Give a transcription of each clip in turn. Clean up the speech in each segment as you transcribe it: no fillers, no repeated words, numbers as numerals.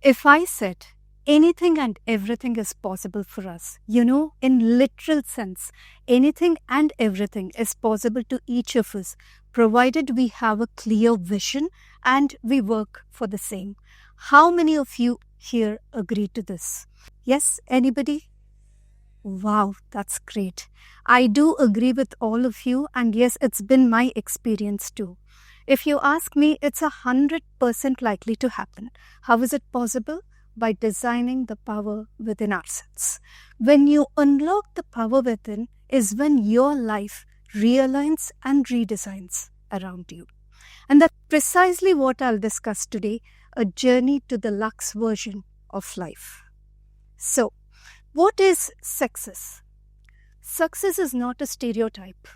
If I said anything and everything is possible for us, in literal sense, anything and everything is possible to each of us, provided we have a clear vision and we work for the same. How many of you here agree to this? Yes, anybody? Wow, that's great. I do agree with all of you, and yes, it's been my experience too. If you ask me, it's 100% likely to happen. How is it possible? By designing the power within ourselves. When you unlock the power within is when your life realigns and redesigns around you. And that's precisely what I'll discuss today, a journey to the Luxe version of life. So, what is success? Success is not a stereotype.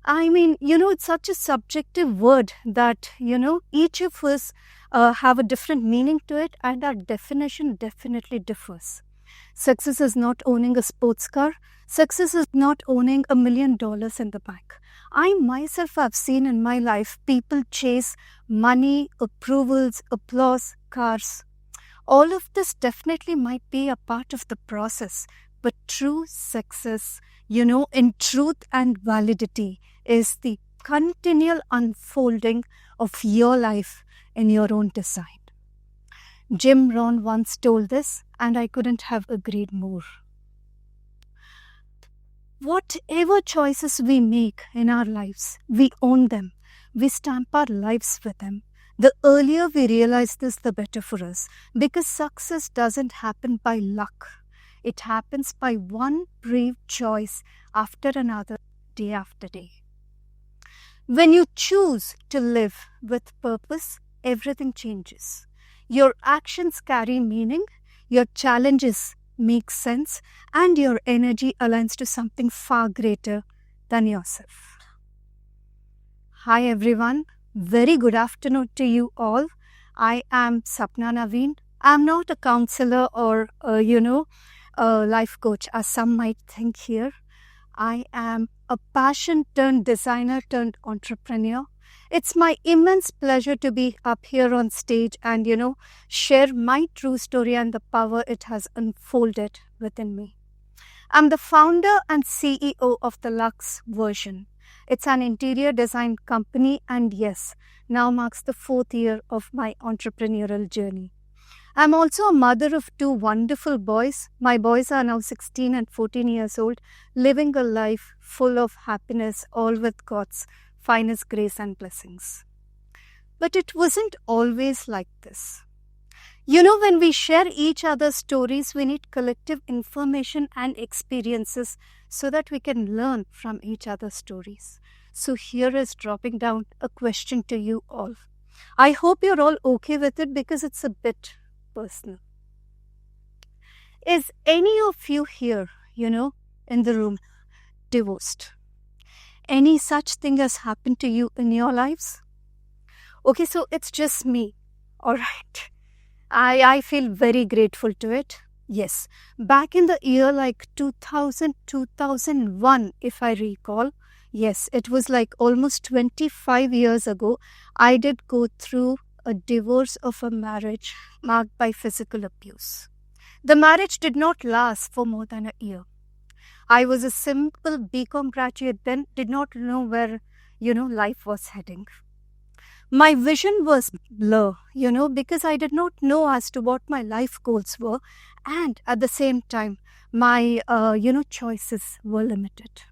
I mean, it's such a subjective word that, each of us have a different meaning to it, and our definition definitely differs. Success is not owning a sports car. Success is not owning $1 million in the bank. I myself have seen in my life people chase money, approvals, applause, cars. All of this definitely might be a part of the process, but true success, in truth and validity, is the continual unfolding of your life in your own design. Jim Rohn once told this, and I couldn't have agreed more. Whatever choices we make in our lives, we own them. We stamp our lives with them. The earlier we realize this, the better for us. Because success doesn't happen by luck. It happens by one brave choice after another, day after day. When you choose to live with purpose, everything changes. Your actions carry meaning, your challenges make sense, and your energy aligns to something far greater than yourself. Hi everyone. Very good afternoon to you all. I am Sapna Navin. I'm not a counselor or, a life coach, as some might think here. I am a passion turned designer turned entrepreneur. It's my immense pleasure to be up here on stage and, share my true story and the power it has unfolded within me. I'm the founder and CEO of the Luxe version. It's an interior design company, and yes, now marks the 4th year of my entrepreneurial journey. I'm also a mother of 2 wonderful boys. My boys are now 16 and 14 years old, living a life full of happiness, all with God's finest grace and blessings. But it wasn't always like this. When we share each other's stories, we need collective information and experiences so that we can learn from each other's stories. So here is dropping down a question to you all. I hope you're all okay with it because it's a bit personal. Is any of you here, in the room, divorced? Any such thing has happened to you in your lives? Okay, so it's just me. All right. I feel very grateful to it. Yes, back in the year like 2000, 2001, if I recall, yes, it was like almost 25 years ago, I did go through a divorce of a marriage marked by physical abuse. The marriage did not last for more than a year. I was a simple BCom graduate then, did not know where, life was heading. My vision was blur, because I did not know as to what my life goals were, and at the same time, my, choices were limited.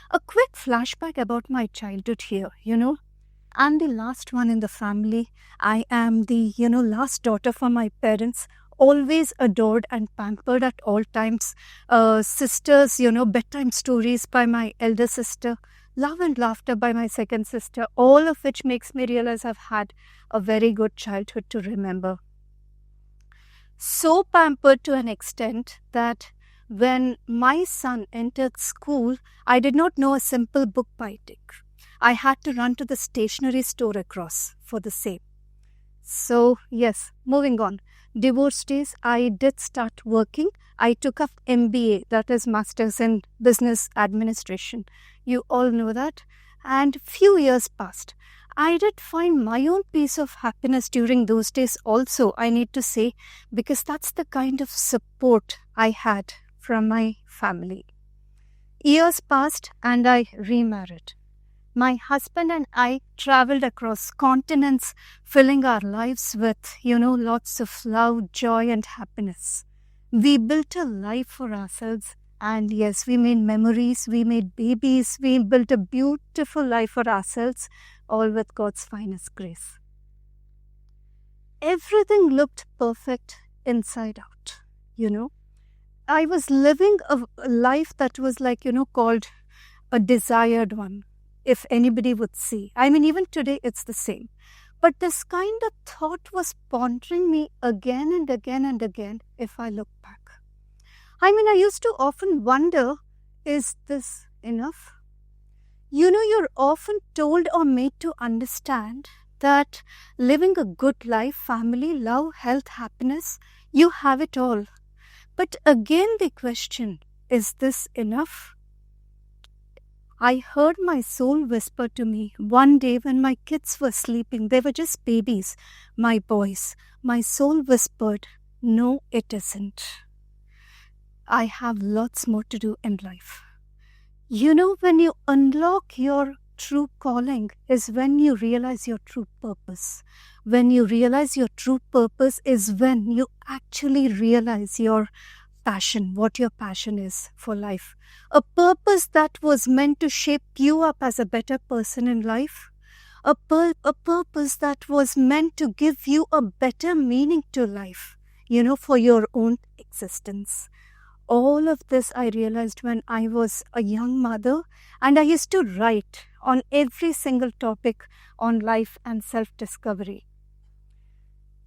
A quick flashback about my childhood here, I'm the last one in the family. I am the, last daughter for my parents, always adored and pampered at all times. Sisters, bedtime stories by my elder sister, love and laughter by my second sister, all of which makes me realize I've had a very good childhood to remember. So pampered to an extent that when my son entered school, I did not know a simple book by take. I had to run to the stationery store across for the same. So yes, moving on. Divorce days, I did start working. I took up MBA, that is Masters in Business Administration. You all know that. And few years passed. I did find my own piece of happiness during those days also, I need to say, because that's the kind of support I had from my family. Years passed and I remarried. My husband and I traveled across continents, filling our lives with, lots of love, joy, and happiness. We built a life for ourselves. And yes, we made memories, we made babies, we built a beautiful life for ourselves, all with God's finest grace. Everything looked perfect inside out, I was living a life that was called a desired one, if anybody would see. I mean, even today it's the same. But this kind of thought was pondering me again and again and again if I look back. I mean, I used to often wonder, is this enough? You're often told or made to understand that living a good life, family, love, health, happiness, you have it all. But again, the question, is this enough? I heard my soul whisper to me one day when my kids were sleeping. They were just babies, my boys. My soul whispered, no, it isn't. I have lots more to do in life. When you unlock your true calling is when you realize your true purpose. When you realize your true purpose is when you actually realize your passion, what your passion is for life. A purpose that was meant to shape you up as a better person in life. A purpose that was meant to give you a better meaning to life, for your own existence. All of this I realized when I was a young mother, and I used to write on every single topic on life and self-discovery.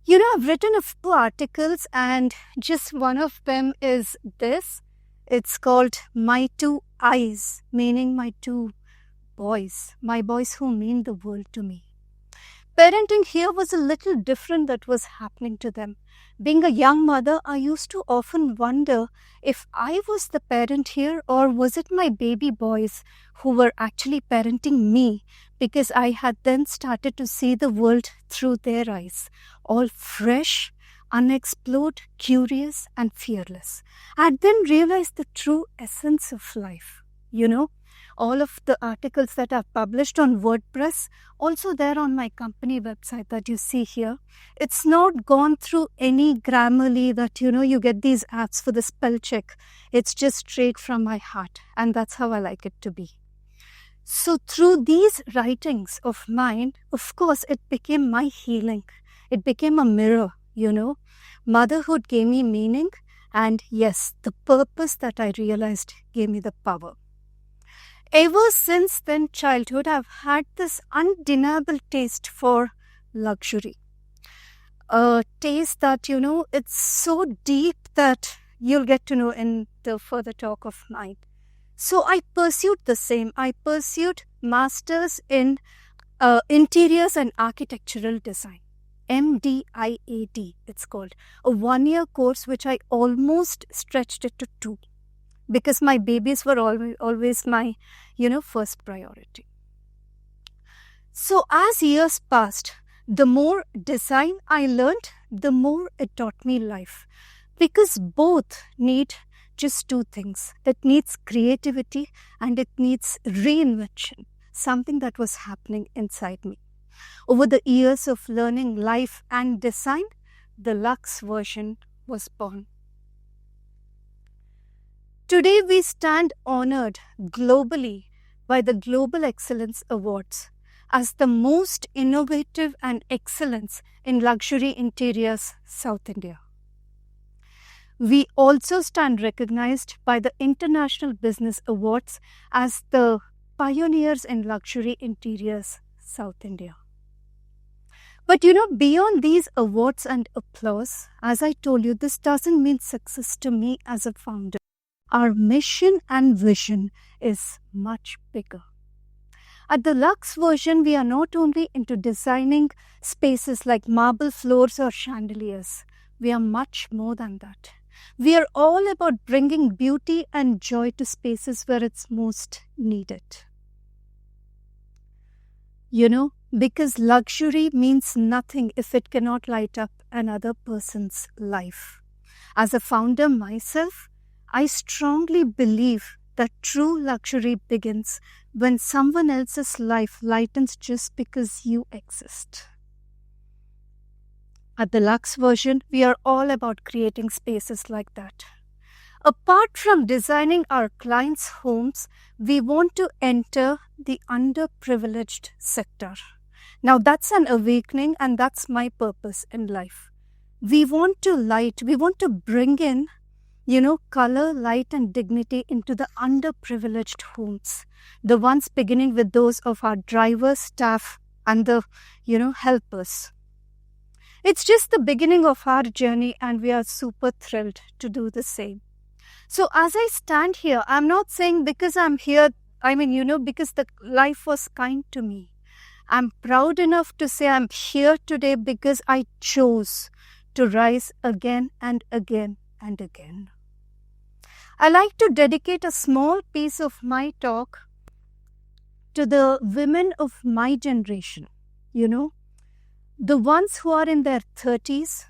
I've written a few articles, and just one of them is this. It's called My Two Eyes, meaning my two boys, my boys who mean the world to me. Parenting here was a little different that was happening to them. Being a young mother, I used to often wonder if I was the parent here, or was it my baby boys who were actually parenting me, because I had then started to see the world through their eyes, all fresh, unexplored, curious and fearless. I then realized the true essence of life. All of the articles that I've published on WordPress, also there on my company website that you see here. It's not gone through any Grammarly that, you get these apps for the spell check. It's just straight from my heart, and that's how I like it to be. So through these writings of mine, of course, it became my healing. It became a mirror, Motherhood gave me meaning, and yes, the purpose that I realized gave me the power. Ever since then, childhood, I've had this undeniable taste for luxury. A taste that, it's so deep that you'll get to know in the further talk of mine. So I pursued the same. I pursued masters in interiors and architectural design. MDIAD, it's called. A 1-year course which I almost stretched it to 2. Because my babies were always my, first priority. So as years passed, the more design I learned, the more it taught me life. Because both need just two things. It needs creativity and it needs reinvention, something that was happening inside me. Over the years of learning life and design, the Luxe version was born. Today, we stand honored globally by the Global Excellence Awards as the most innovative and excellence in luxury interiors, South India. We also stand recognized by the International Business Awards as the pioneers in luxury interiors, South India. But beyond these awards and applause, as I told you, this doesn't mean success to me as a founder. Our mission and vision is much bigger. At the Luxe version, we are not only into designing spaces like marble floors or chandeliers. We are much more than that. We are all about bringing beauty and joy to spaces where it's most needed. Because luxury means nothing if it cannot light up another person's life. As a founder myself, I strongly believe that true luxury begins when someone else's life lightens just because you exist. At the Luxe version, we are all about creating spaces like that. Apart from designing our clients' homes, we want to enter the underprivileged sector. Now that's an awakening, and that's my purpose in life. We want to bring in, color, light and dignity into the underprivileged homes. The ones beginning with those of our drivers, staff and the, helpers. It's just the beginning of our journey, and we are super thrilled to do the same. So as I stand here, I'm not saying because I'm here, because the life was kind to me. I'm proud enough to say I'm here today because I chose to rise again and again and again. I like to dedicate a small piece of my talk to the women of my generation, the ones who are in their 30s,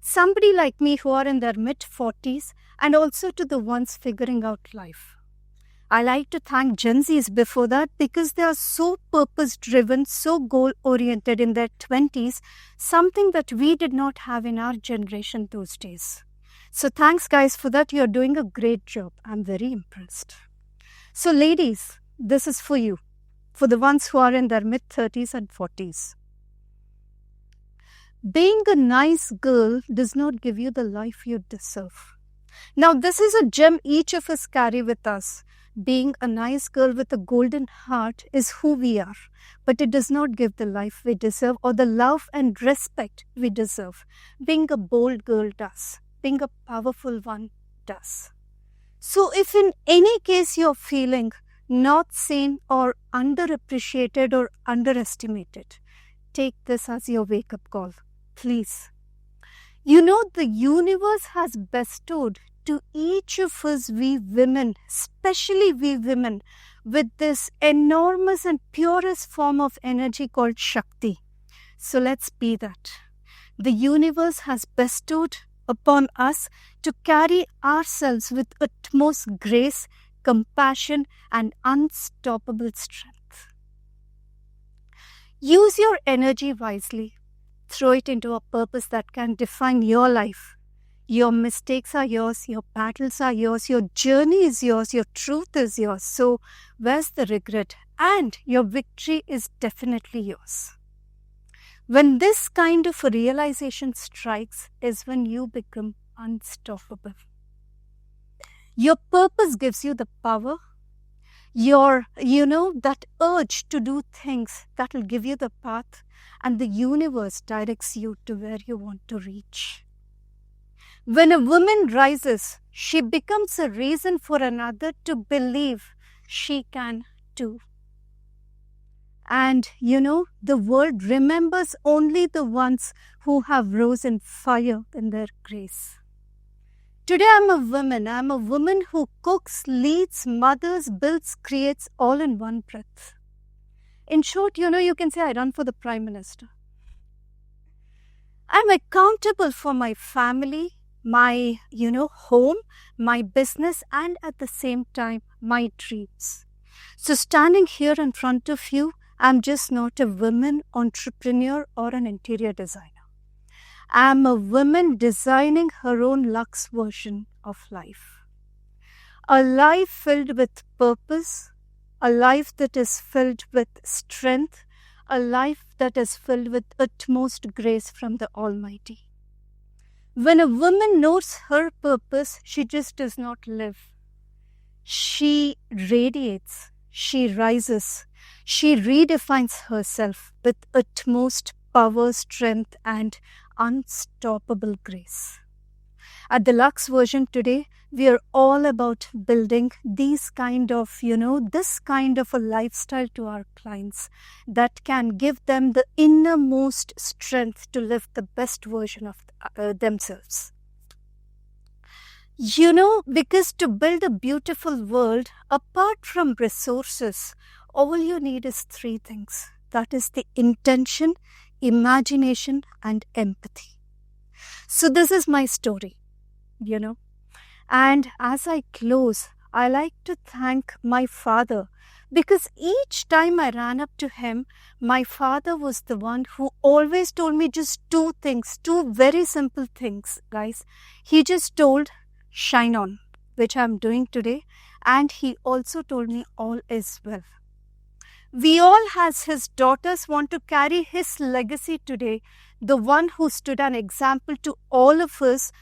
somebody like me who are in their mid-40s, and also to the ones figuring out life. I like to thank Gen Zs before that because they are so purpose-driven, so goal-oriented in their 20s, something that we did not have in our generation those days. So thanks guys for that. You're doing a great job. I'm very impressed. So ladies, this is for you, for the ones who are in their mid-30s and 40s. Being a nice girl does not give you the life you deserve. Now this is a gem each of us carry with us. Being a nice girl with a golden heart is who we are, but it does not give the life we deserve or the love and respect we deserve. Being a bold girl does. Being a powerful one does. So if in any case you're feeling not seen or underappreciated or underestimated, take this as your wake-up call, please. The universe has bestowed to each of us, we women, especially we women, with this enormous and purest form of energy called Shakti. So let's be that. The universe has bestowed upon us to carry ourselves with utmost grace, compassion, and unstoppable strength. Use your energy wisely. Throw it into a purpose that can define your life. Your mistakes are yours, your battles are yours, your journey is yours, your truth is yours. So where's the regret? And your victory is definitely yours. When this kind of a realization strikes is when you become unstoppable. Your purpose gives you the power. That urge to do things that will give you the path, and the universe directs you to where you want to reach. When a woman rises, she becomes a reason for another to believe she can too. And the world remembers only the ones who have rose in fire in their grace. Today I'm a woman. I'm a woman who cooks, leads, mothers, builds, creates all in one breath. In short, you can say I run for the Prime Minister. I'm accountable for my family, my, home, my business, and at the same time, my dreams. So standing here in front of you, I'm just not a woman entrepreneur or an interior designer. I'm a woman designing her own luxe version of life. A life filled with purpose, a life that is filled with strength, a life that is filled with utmost grace from the Almighty. When a woman knows her purpose, she just does not live. She radiates, she rises, she redefines herself with utmost power, strength, and unstoppable grace. At the Luxe version today, we are all about building this kind of a lifestyle to our clients that can give them the innermost strength to live the best version of themselves. Because to build a beautiful world, apart from resources, all you need is three things. That is the intention, imagination, and empathy. So this is my story, you know. And as I close, I like to thank my father, because each time I ran up to him, my father was the one who always told me just two things, two very simple things, guys. He just told, shine on, which I'm doing today. And he also told me all is well. We all, as his daughters, want to carry his legacy today, the one who stood an example to all of us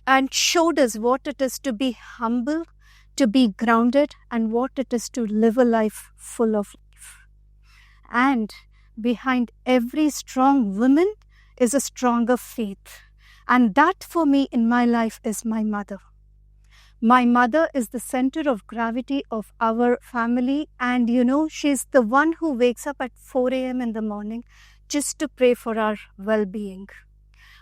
and showed us what it is to be humble, to be grounded, and what it is to live a life full of life. And behind every strong woman is a stronger faith. And that for me in my life is my mother. My mother is the center of gravity of our family, and she's the one who wakes up at 4 a.m. in the morning just to pray for our well-being.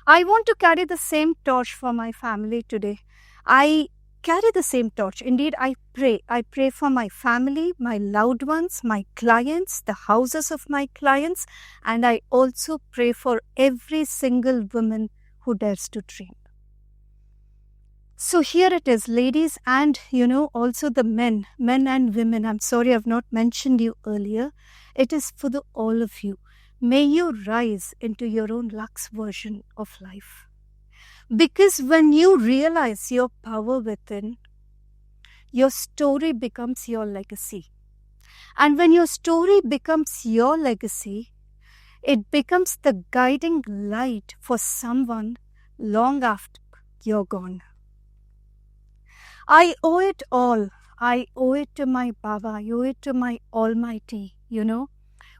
I want to carry the same torch for my family today. I carry the same torch. Indeed, I pray. I pray for my family, my loved ones, my clients, the houses of my clients, and I also pray for every single woman who dares to dream. So here it is, ladies, and also the men and women. I'm sorry I've not mentioned you earlier. It is for all of you. May you rise into your own Luxe version of life. Because when you realize your power within, your story becomes your legacy. And when your story becomes your legacy, it becomes the guiding light for someone long after you're gone. I owe it all. I owe it to my Baba. I owe it to my Almighty,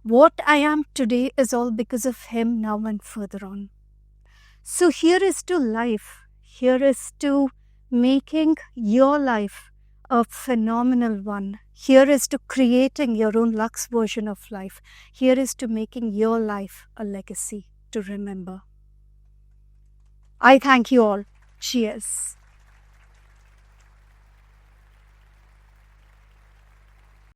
What I am today is all because of him now and further on. So here is to life. Here is to making your life a phenomenal one. Here is to creating your own Luxe version of life. Here is to making your life a legacy to remember. I thank you all. Cheers.